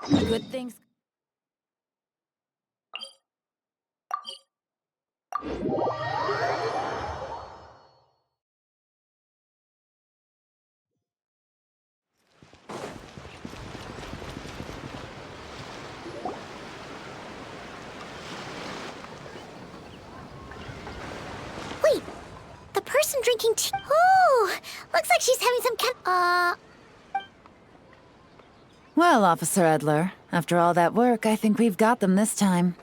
Good things. Wait, the person drinking tea. Oh, looks like she's having some Well, Officer Edler, after all that work, I think we've got them this time.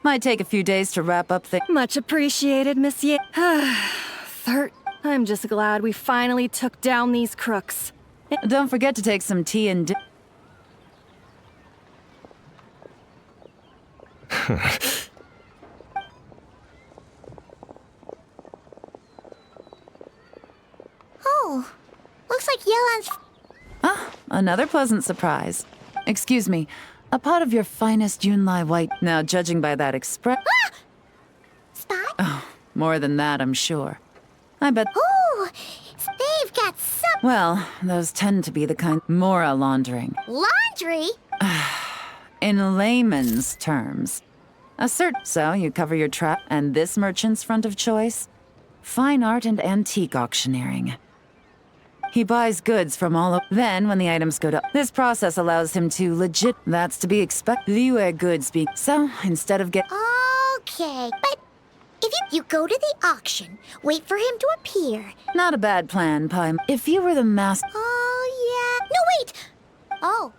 Might take a few days to wrap up the— Much appreciated, Monsieur. I'm just glad we finally took down these crooks. Don't forget to take some tea and Oh, looks like Yelan's. Ah, another pleasant surprise. Excuse me, a pot of your finest Yunlai white. Now, judging by that express— Spot? Oh, more than that, I'm sure. I bet— Oh, they've got some Well, those tend to be the kind— Mora laundering. laundry. In layman's terms. So you cover your trap, and this merchant's front of choice? Fine art and antique auctioneering. He buys goods from all over. Then, when the items go to— This process allows him to legit— That's to be expected. Liu goods be— So, instead of Okay, but if you go to the auction, wait for him to appear. Not a bad plan, Pai. If you were the master— Oh, yeah. No, wait! Oh.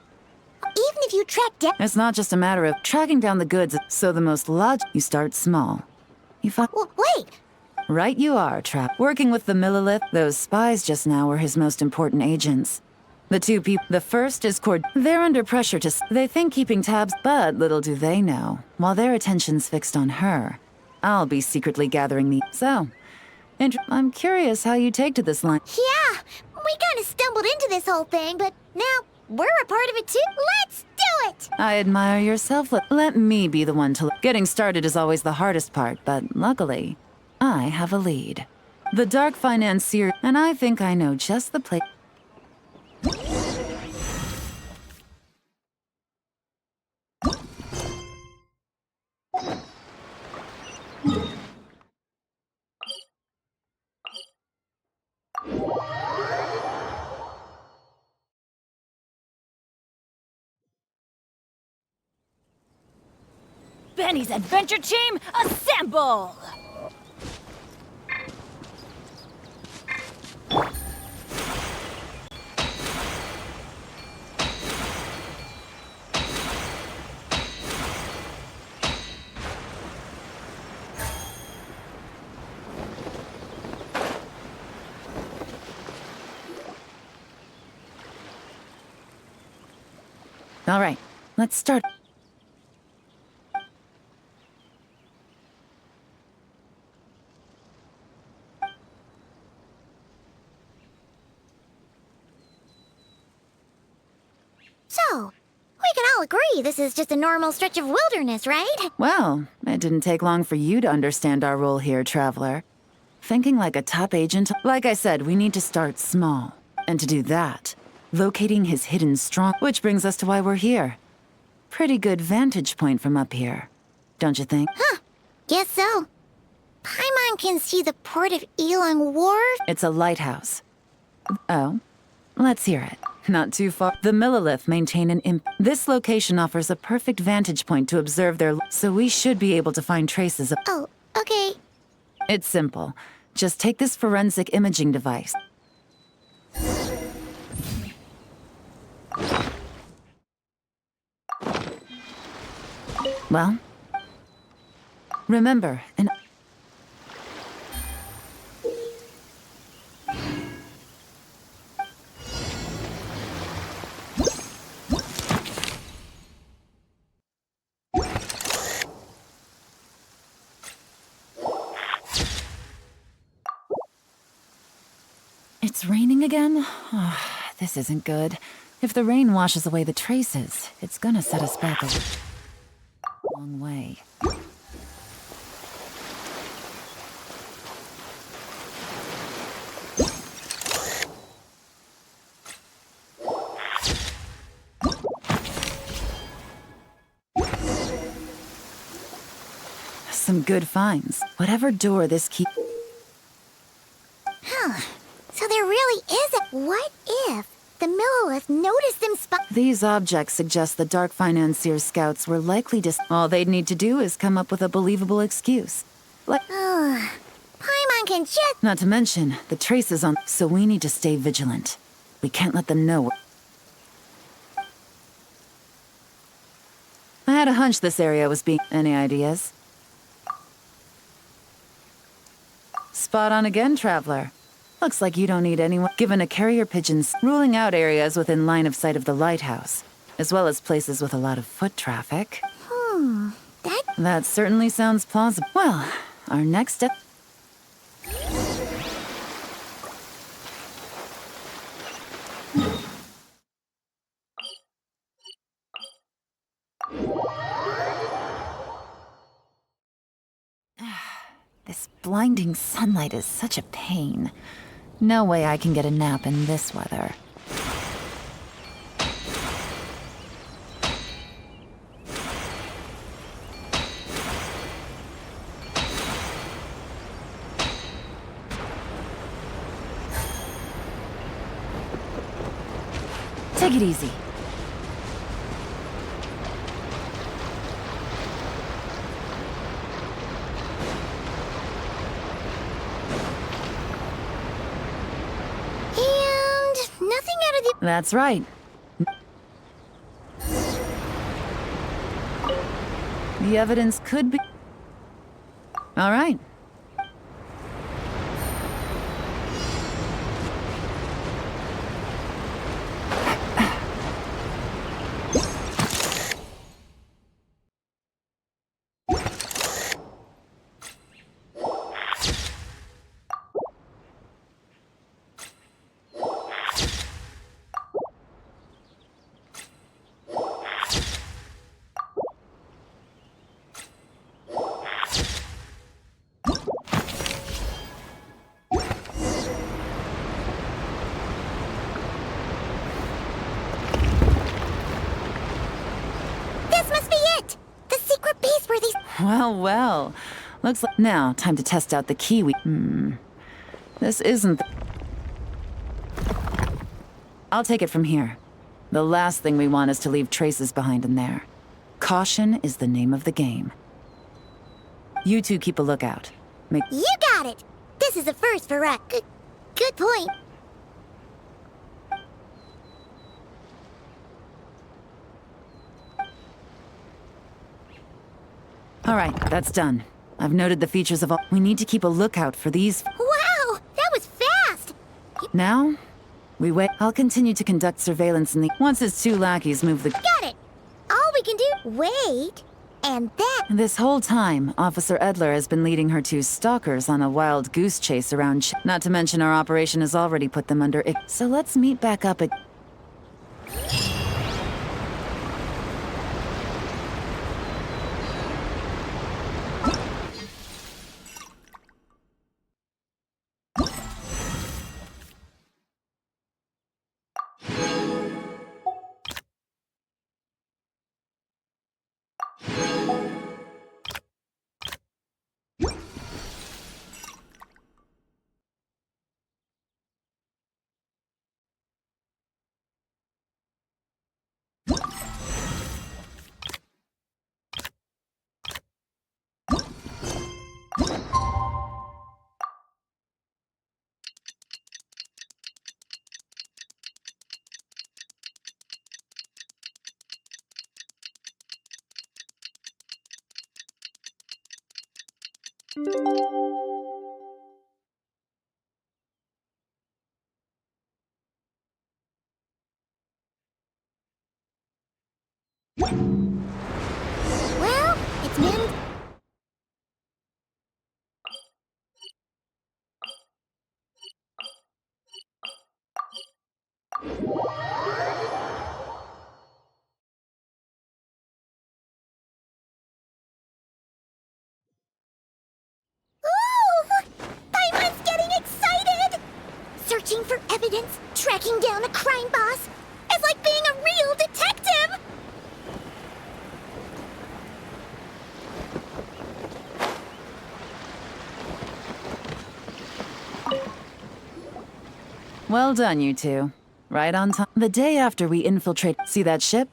Even if you track down. It's not just a matter of tracking down the goods, so the most you start small. You find— Wait! Right you are, Trap. Working with the Millilith, those spies just now were his most important agents. The two people— The first is Cord. They're under pressure to— They think keeping tabs, but little do they know. While their attention's fixed on her, I'll be secretly gathering the— So, I'm curious how you take to this line. Yeah, we kind of stumbled into this whole thing, but now we're a part of it too. Let's do it! I admire yourself. Let me be the one to— Getting started is always the hardest part, but luckily, I have a lead. The Dark Financier, and I think I know just the place. Benny's adventure team, assemble! All right, let's start. So, we can all agree this is just a normal stretch of wilderness, right? Well, it didn't take long for you to understand our role here, Traveler. Thinking like a top agent— Like I said, we need to start small. And to do that, locating his hidden strong— Which brings us to why we're here. Pretty good vantage point from up here, don't you think? Huh, guess so. Paimon can see the port of Elang Wharf. It's a lighthouse. Oh? Let's hear it. Not too far. The Millilith maintain an This location offers a perfect vantage point to observe their— So we should be able to find traces of— Oh, okay. It's simple. Just take this forensic imaging device. Well, remember, It's raining again? Oh, this isn't good. If the rain washes away the traces, it's gonna set us back a long way. some good finds. Whatever door this key... So there really is a... What if the Millilith noticed them These objects suggest the Dark Financier scouts were likely to... All they'd need to do is come up with a believable excuse. Like... Paimon can just... Not to mention, the traces on... So we need to stay vigilant. We can't let them know... I had a hunch this area was being... Any ideas? Spot on again, Traveler. Looks like you don't need anyone... Given a carrier pigeon's ruling out areas within line of sight of the lighthouse, as well as places with a lot of foot traffic. That certainly sounds plausible. Well, our next step... This blinding sunlight is such a pain. No way I can get a nap in this weather. Take it easy. That's right. The evidence could be... All right. Well. Looks like... Now, time to test out the key we... This isn't... I'll take it from here. The last thing we want is to leave traces behind in there. Caution is the name of the game. You two keep a lookout. You got it! This is a first for us. Good point. All right, that's done. I've noted the features of all... We need to keep a lookout for these... Wow! That was fast! Now, we wait. I'll continue to conduct surveillance in the... Once his two lackeys move the... Got it! All we can do... Wait... And then... This whole time, Officer Edler has been leading her two stalkers on a wild goose chase around... Not to mention our operation has already put them under... So let's meet back up at... Well, it's been... Paimon's getting excited! Searching for evidence, tracking down a crime boss. It's like being a real detective! Well done, you two. Right on time. The day after we infiltrate. See that ship?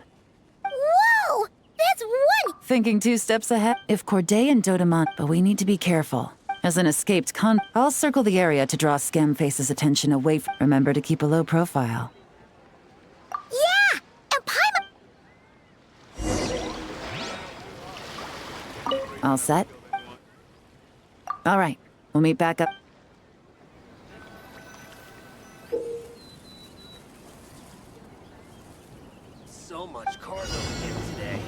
Whoa! That's one! Thinking 2 steps ahead. If Corday and Dodamon. But we need to be careful. As an escaped I'll circle the area to draw Scamface's attention away from. Remember to keep a low profile. Yeah! And Paimon... All set? All right. We'll meet back up. So much cargo to get today.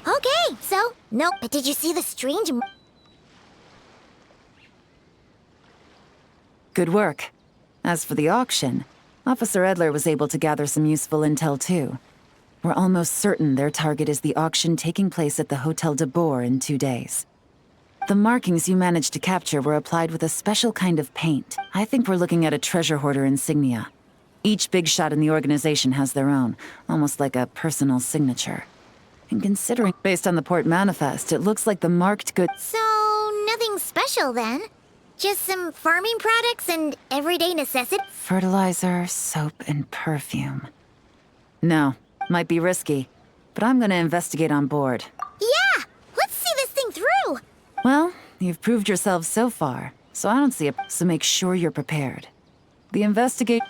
Okay, so... Nope, but did you see the strange... Good work. As for the auction, Officer Edler was able to gather some useful intel too. We're almost certain their target is the auction taking place at the Hotel de Boer in 2 days. The markings you managed to capture were applied with a special kind of paint. I think we're looking at a treasure hoarder insignia. Each big shot in the organization has their own, almost like a personal signature. And considering, based on the port manifest, it looks like the marked goods. So, nothing special then? Just some farming products and everyday necessities? Fertilizer, soap, and perfume. No, might be risky, but I'm gonna investigate on board. Yeah! Let's see this thing through! Well, you've proved yourselves so far, so I don't see a... So make sure you're prepared. The investigate...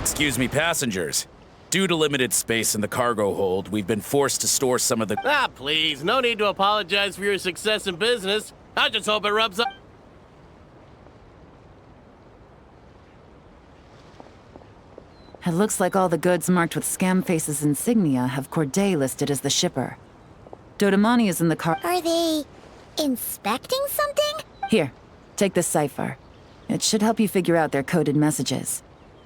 Excuse me, passengers. Due to limited space in the cargo hold, we've been forced to store some of the... Ah, please, no need to apologize for your success in business. I just hope it rubs up. It looks like all the goods marked with Scamface's insignia have Corday listed as the shipper. Dodamani is in the car... Are they... inspecting something? Here, take this cipher. It should help you figure out their coded messages.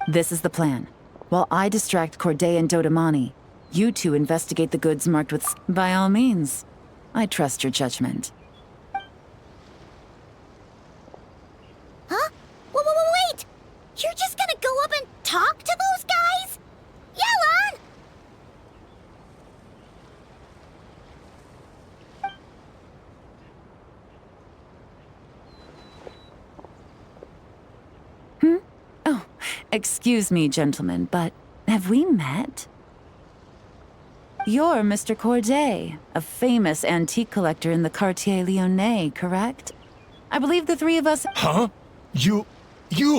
This is the plan. While I distract Corday and Dodamani, you two investigate the goods marked with... By all means. I trust your judgment. Huh? Wait! You're just gonna go up and talk to those guys? Yelan! Oh, excuse me, gentlemen, but have we met? You're Mr. Corday, a famous antique collector in the Quartier Lyonnais, correct? I believe the 3 of us... Huh? You...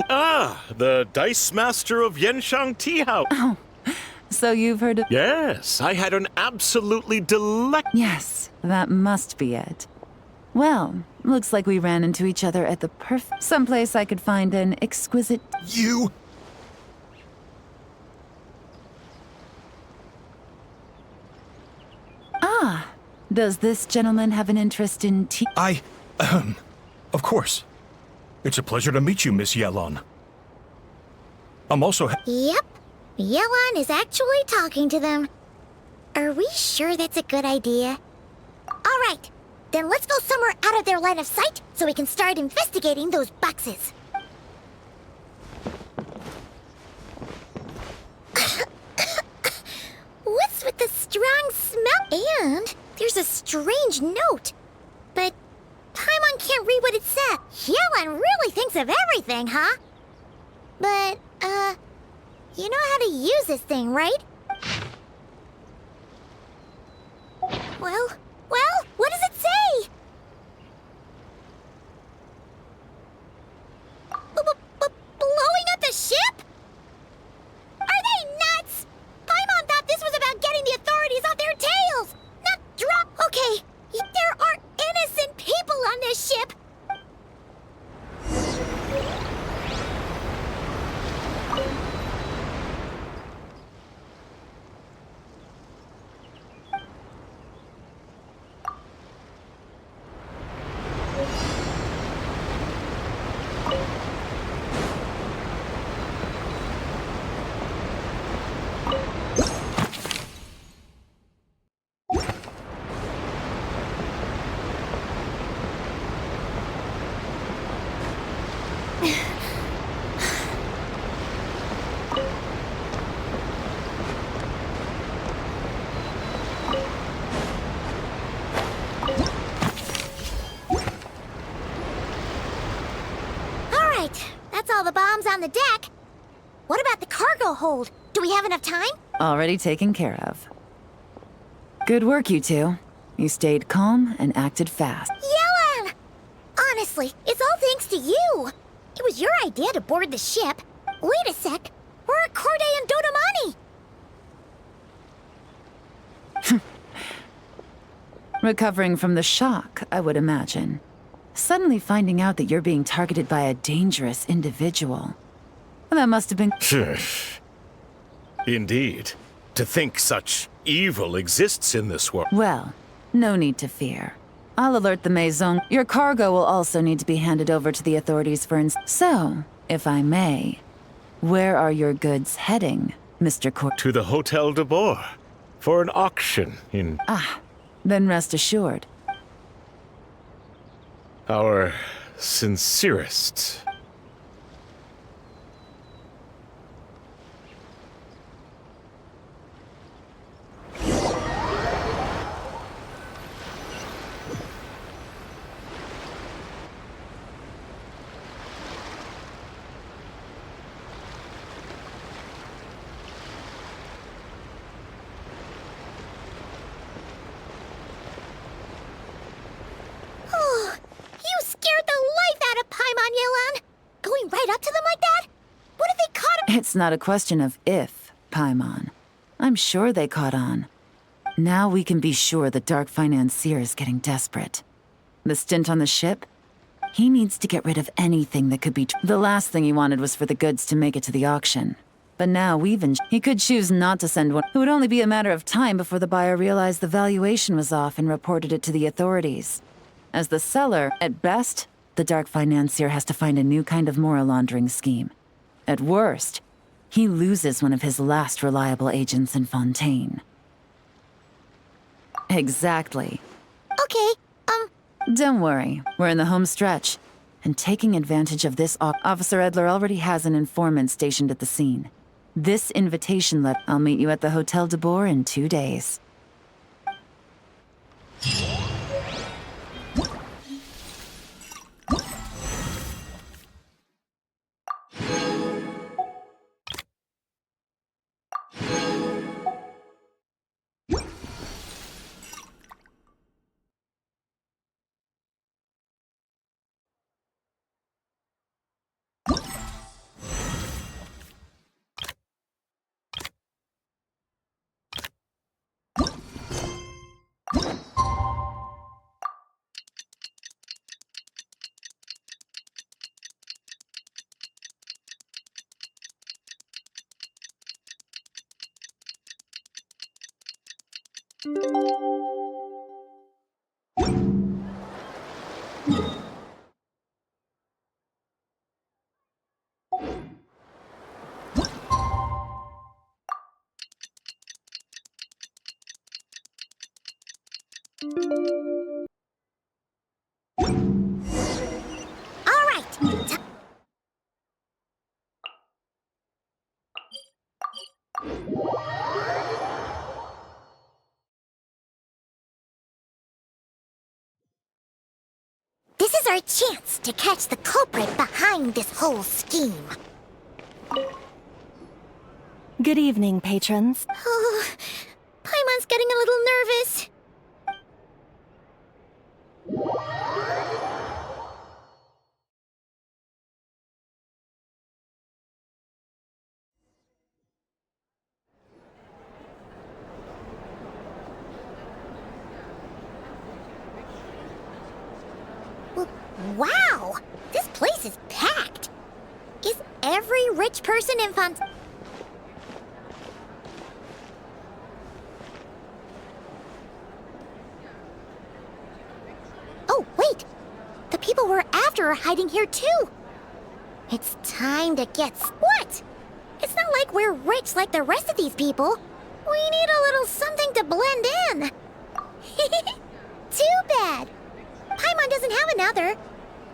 Ah, the Dice Master of Yenshang Tea House. Oh, so you've heard of... Yes, I had an absolutely Yes, that must be it. Well, looks like we ran into each other at the someplace I could find an exquisite... You... Ah, does this gentleman have an interest in tea? Of course. It's a pleasure to meet you, Miss Yelan. I'm also... Yep. Yelan is actually talking to them. Are we sure that's a good idea? All right. Then let's go somewhere out of their line of sight so we can start investigating those boxes. What's with the strong smell? And there's a strange note. But Paimon can't read what it said. Yelan really thinks of everything, huh? But, you know how to use this thing, right? Well, what does it say? Blowing up the ship? Are they nuts? Paimon thought this was about getting the authorities off their tails, not drop. Okay, there are innocent people on this ship. on the deck. What about the cargo hold? Do we have enough time? Already taken care of. Good work, you two. You stayed calm and acted fast. Yelan! Honestly, it's all thanks to you. It was your idea to board the ship. Wait a sec. We're at Corday and Dodamani. Recovering from the shock, I would imagine. Suddenly finding out that you're being targeted by a dangerous individual. That must have been... Indeed. To think such evil exists in this world. Well, no need to fear. I'll alert the Maison. Your cargo will also need to be handed over to the authorities for So, if I may, where are your goods heading, Mr. To the Hotel de Boer. For an auction in... Then rest assured. Our sincerest... You scared the life out of Paimon, Yelan! Going right up to them like that? What if they caught him? It's not a question of if, Paimon. I'm sure they caught on. Now we can be sure the Dark Financier is getting desperate. The stint on the ship? He needs to get rid of anything that could be... The last thing he wanted was for the goods to make it to the auction. But now he could choose not to send one. It would only be a matter of time before the buyer realized the valuation was off and reported it to the authorities. As the seller, at best, the Dark Financier has to find a new kind of moral laundering scheme. At worst, he loses one of his last reliable agents in Fontaine. Exactly. Okay, Don't worry, we're in the home stretch. And taking advantage of this, Officer Edler already has an informant stationed at the scene. This invitation letter, I'll meet you at the Hotel de Boer in 2 days. all right. This is our chance to catch the culprit behind this whole scheme. Good evening, patrons. Oh, Paimon's getting a little nervous. Wow! This place is packed! Is every rich person in Font... Oh, wait! The people we're after are hiding here too! It's time to get... What? It's not like we're rich like the rest of these people. We need a little something to blend in. Too bad! Paimon doesn't have another.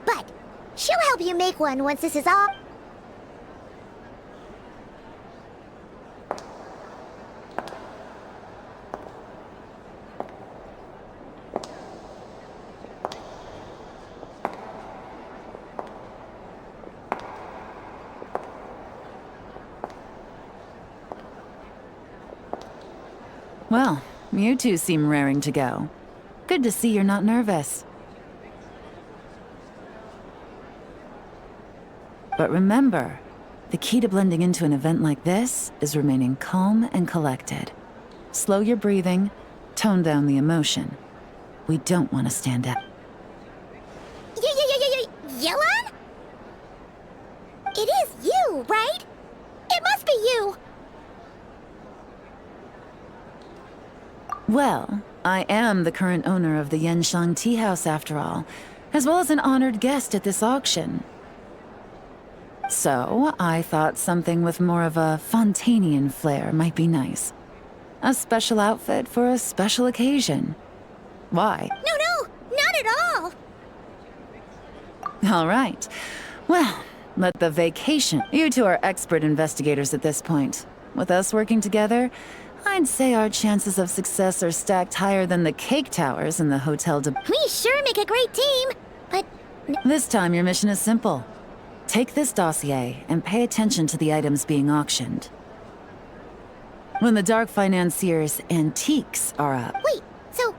But she'll help you make one once this is all... Well, you two seem raring to go. Good to see you're not nervous. But remember, the key to blending into an event like this is remaining calm and collected. Slow your breathing, tone down the emotion. We don't want to stand out. Yelan? It is you, right? It must be you. Well, I am the current owner of the Yenshang Tea House after all, as well as an honored guest at this auction. So, I thought something with more of a Fontanian flair might be nice. A special outfit for a special occasion. Why? No, not at all. All right. Well, let the vacation. You two are expert investigators at this point. With us working together, I'd say our chances of success are stacked higher than the cake towers in the Hotel de... We sure make a great team, but... This time your mission is simple. Take this dossier and pay attention to the items being auctioned. When the Dark Financier's antiques are up... Wait, so...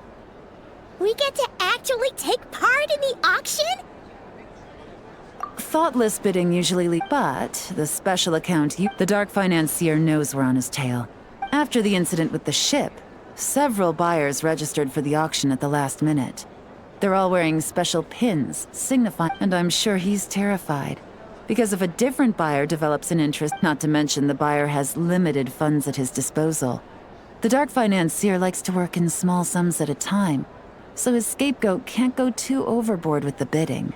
we get to actually take part in the auction? Thoughtless bidding usually but the special account the Dark Financier knows we're on his tail. After the incident with the ship, several buyers registered for the auction at the last minute. They're all wearing special pins, signifying, and I'm sure he's terrified. Because if a different buyer develops an interest, not to mention the buyer has limited funds at his disposal. The Dark Financier likes to work in small sums at a time, so his scapegoat can't go too overboard with the bidding.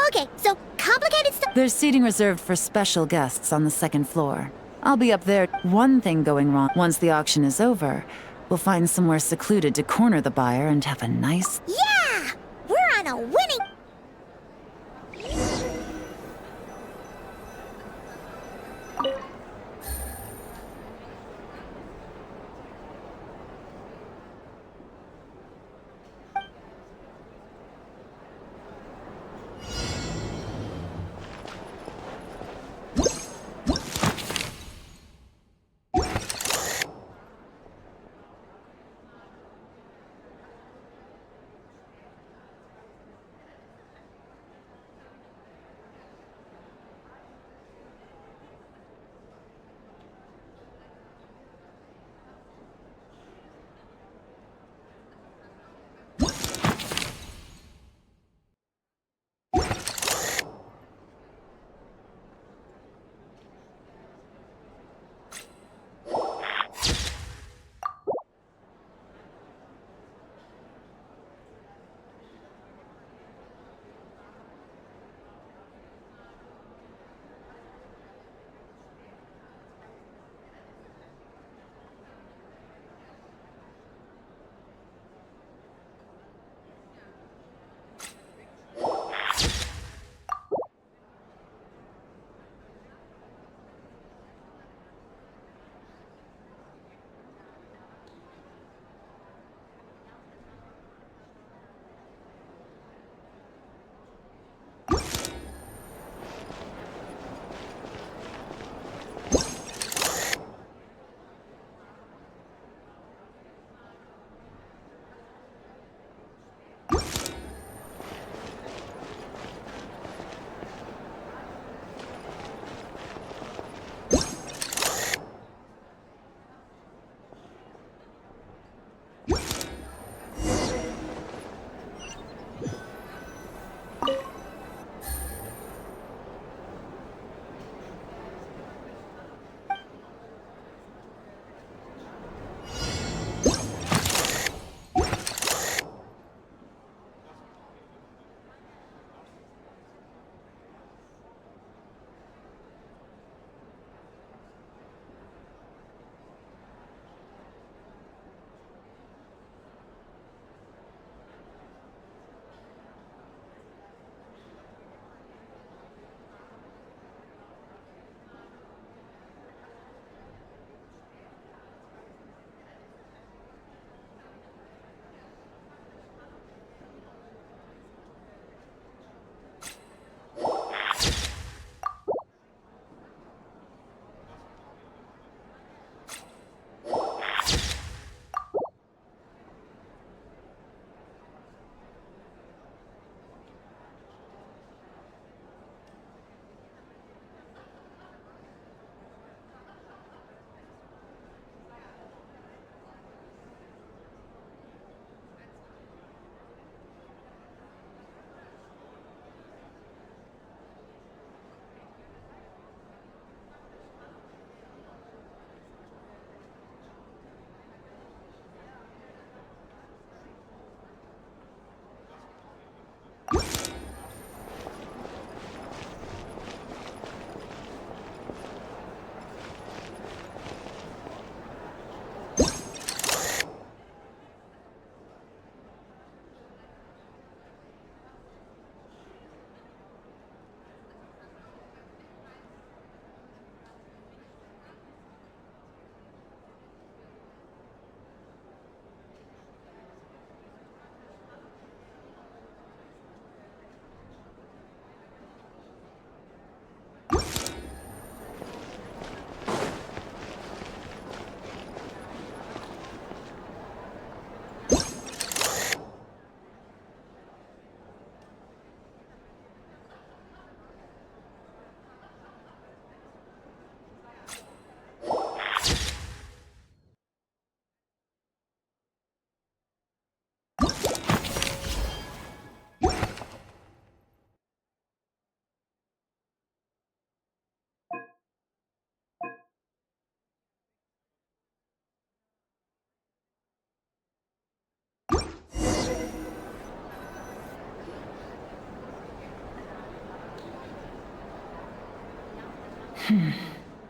Okay, so complicated stuff. There's seating reserved for special guests on the second floor. I'll be up there. One thing going wrong, once the auction is over, we'll find somewhere secluded to corner the buyer and have a nice... Yeah! We're on a winning...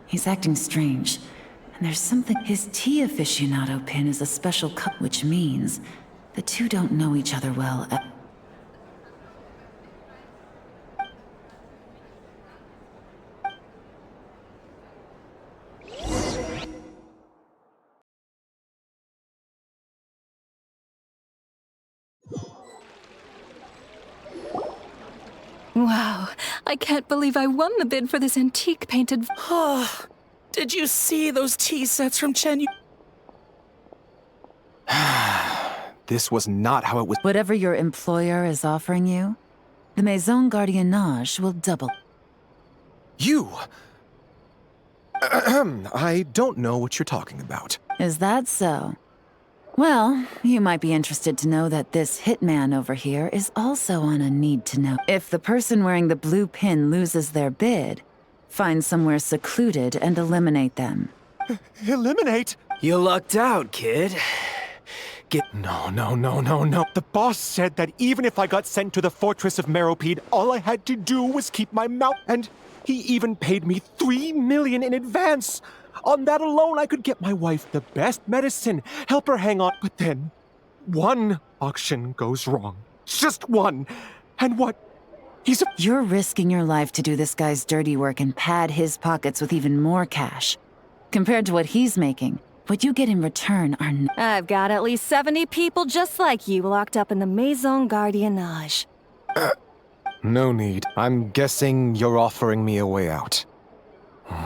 He's acting strange. And there's something. His tea aficionado pin is a special cup, which means the two don't know each other well. Wow, I can't believe I won the bid for this antique painted. Did you see those tea sets from Chen? This was not how it was. Whatever your employer is offering you, the Maison Gardiennage will double. You! I don't know what you're talking about. Is that so? Well, you might be interested to know that this hitman over here is also on a need-to-know. If the person wearing the blue pin loses their bid, find somewhere secluded and eliminate them. Eliminate? You lucked out, kid. No. The boss said that even if I got sent to the Fortress of Meropide, all I had to do was keep my mouth, and he even paid me 3 million in advance. On that alone, I could get my wife the best medicine, help her hang on. But then, one auction goes wrong. Just one. And what? You're risking your life to do this guy's dirty work and pad his pockets with even more cash. Compared to what he's making, what you get in return are I've got at least 70 people just like you locked up in the Maison Gardiennage. No need. I'm guessing you're offering me a way out.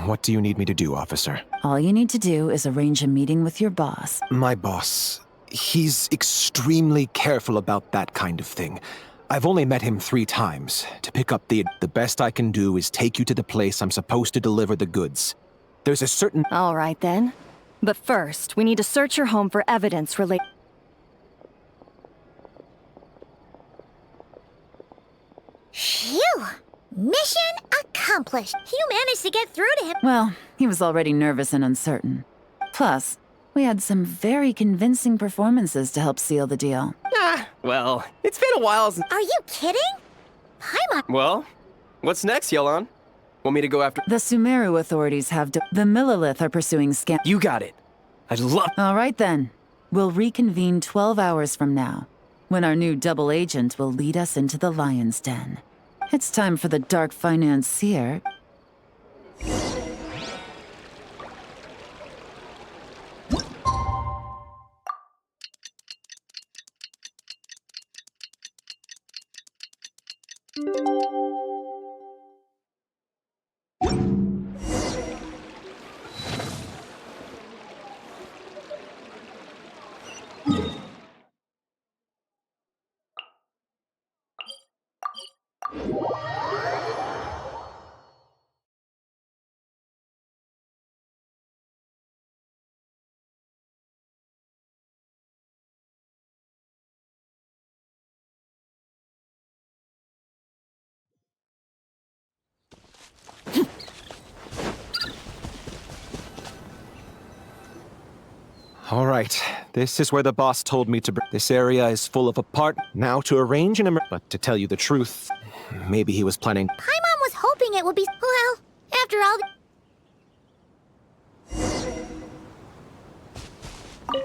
What do you need me to do, officer? All you need to do is arrange a meeting with your boss. My boss. He's extremely careful about that kind of thing. I've only met him 3 times. To pick up the best I can do is take you to the place I'm supposed to deliver the goods. There's a certain... All right, then. But first, we need to search your home for evidence related... Phew! Mission accomplished. You managed to get through to him. Well, he was already nervous and uncertain. Plus, we had some very convincing performances to help seal the deal. Well, it's been a while since... Are you kidding? Paimon. Well, what's next, Yelan? Want me to go after... The Sumeru authorities have... The Millilith are pursuing scam... You got it. I'd love... All right, then. We'll reconvene 12 hours from now, when our new double agent will lead us into the Lion's Den. It's time for the Dark Financier. All right, this is where the boss told me to bring. This area is full of now to arrange an but to tell you the truth, maybe he was planning. Paimon was hoping it would be... Well, after all...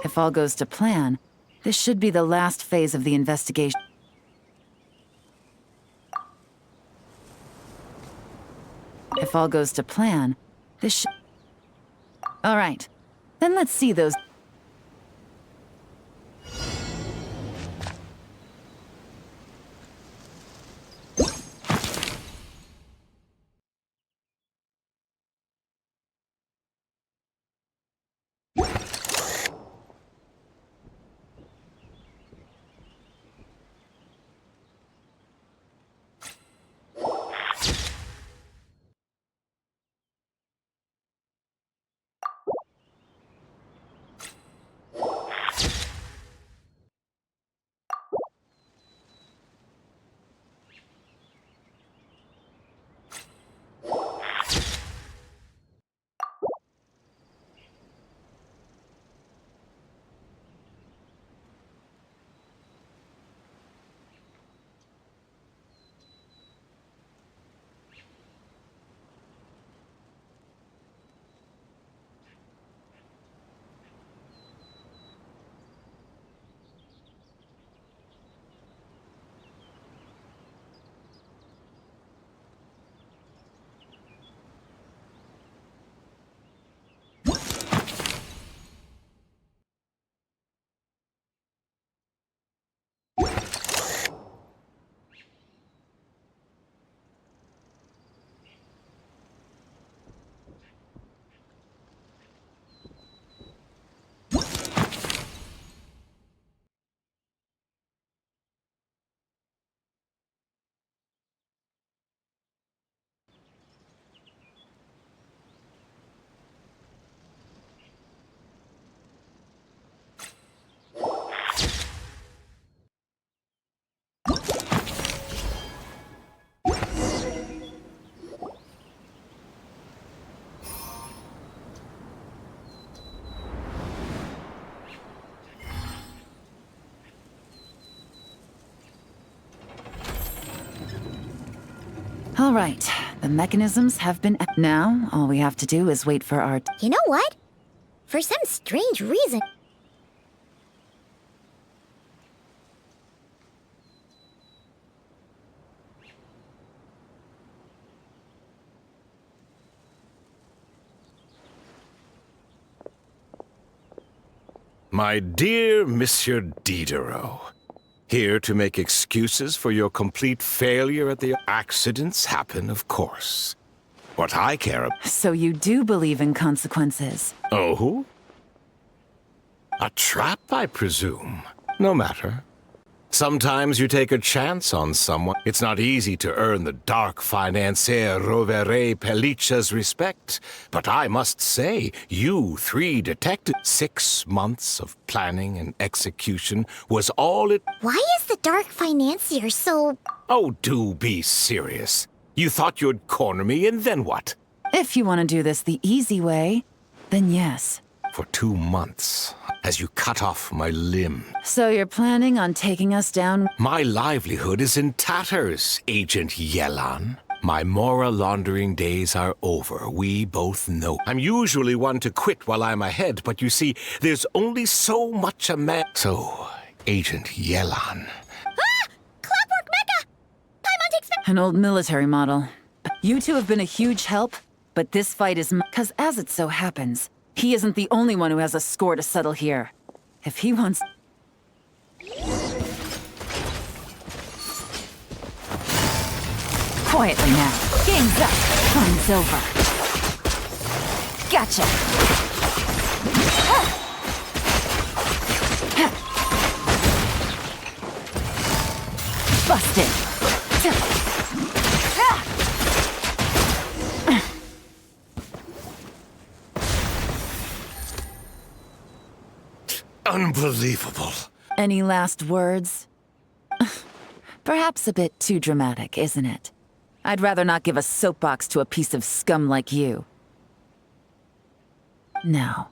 If all goes to plan, this should be the last phase of the investigation. If all goes to plan, this should... All right, then let's see those... All right, the mechanisms have been... Now, all we have to do is wait for our... You know what? For some strange reason... My dear Monsieur Diderot, here to make excuses for your complete failure at the accidents happen, of course. What I care about... So you do believe in consequences? Oh? A trap, I presume. No matter. Sometimes you take a chance on someone. It's not easy to earn the dark financier Rovere Pelliccia's respect, but I must say, you three detectives, 6 months of planning and execution was all it... Why is the dark financier so... Oh, do be serious. You thought you'd corner me, and then what? If you want to do this the easy way, then yes. For 2 months, as you cut off my limb. So you're planning on taking us down? My livelihood is in tatters, Agent Yelan. My moral laundering days are over, we both know. I'm usually one to quit while I'm ahead, but you see, there's only so much a man... So, Agent Yelan... Ah! Clockwork Mecha! Paimon takes... An old military model. You two have been a huge help, but this fight is... Because as it so happens, he isn't the only one who has a score to settle here. If he wants... Quietly now. Game's up. Fun's over. Gotcha. Busted. Unbelievable. Any last words? Perhaps a bit too dramatic, isn't it? I'd rather not give a soapbox to a piece of scum like you. No.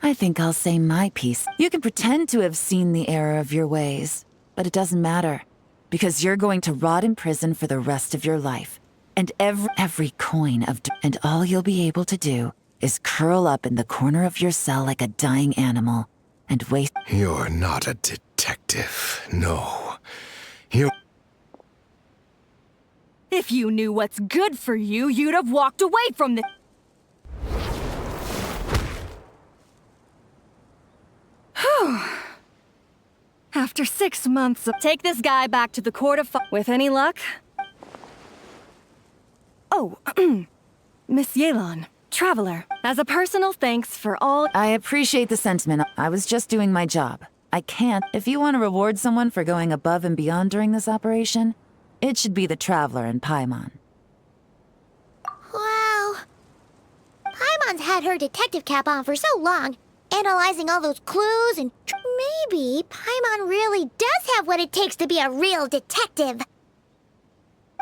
I think I'll say my piece. You can pretend to have seen the error of your ways, but it doesn't matter. Because you're going to rot in prison for the rest of your life. And every coin of... And all you'll be able to do is curl up in the corner of your cell like a dying animal and wait. You're not a detective, no. You're... If you knew what's good for you, you'd have walked away from this. After 6 months of... Take this guy back to the court of... With any luck? Oh, Miss Yelan, Traveler. As a personal thanks for all... I appreciate the sentiment. I was just doing my job. I can't... If you want to reward someone for going above and beyond during this operation, it should be the Traveler and Paimon. Wow. Paimon's had her detective cap on for so long, analyzing all those clues, and maybe Paimon really does have what it takes to be a real detective.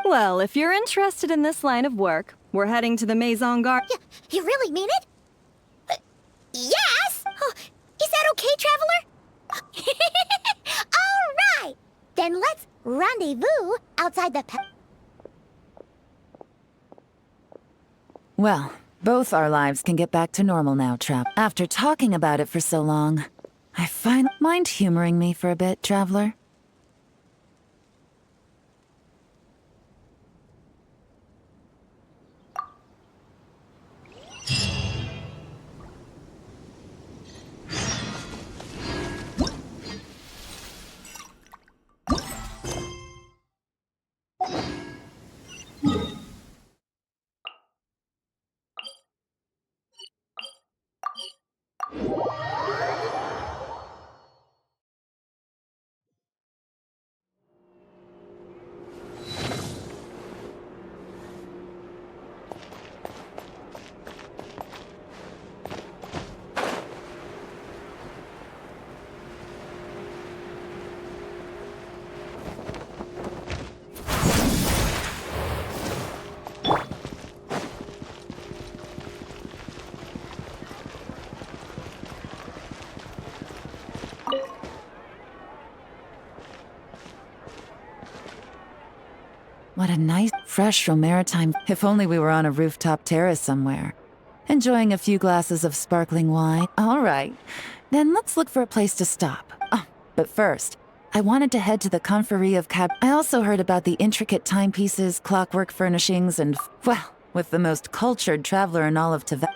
Well, if you're interested in this line of work, we're heading to the Maison Garde. You really mean it? Yes! Oh, is that okay, Traveler? All right! Then let's rendezvous outside the... Well, both our lives can get back to normal now, Trap. After talking about it for so long, I mind humoring me for a bit, Traveler? What a nice... fresh from maritime. If only we were on a rooftop terrace somewhere, enjoying a few glasses of sparkling wine. All right, then let's look for a place to stop. Oh, but first, I wanted to head to the Conferee of Cab. I also heard about the intricate timepieces, clockwork furnishings, and, well, with the most cultured traveler in all of Tibet.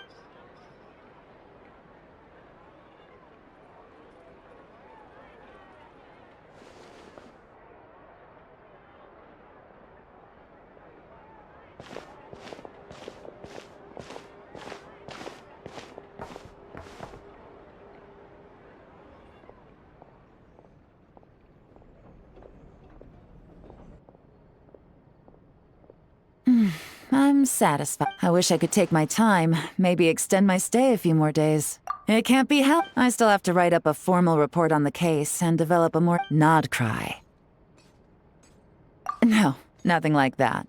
I'm satisfied. I wish I could take my time, maybe extend my stay a few more days. It can't be helped. I still have to write up a formal report on the case and develop a more nod cry. No, nothing like that.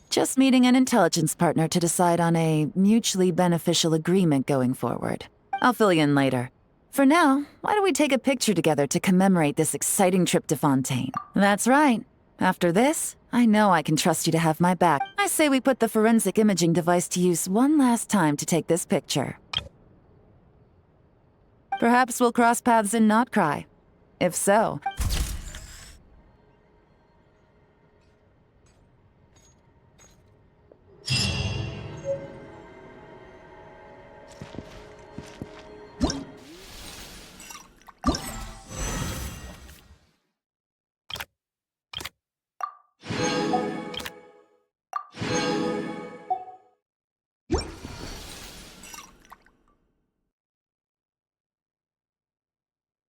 Just meeting an intelligence partner to decide on a mutually beneficial agreement going forward. I'll fill you in later. For now, why don't we take a picture together to commemorate this exciting trip to Fontaine? That's right. After this, I know I can trust you to have my back. I say we put the forensic imaging device to use one last time to take this picture. Perhaps we'll cross paths in Not Cry. If so,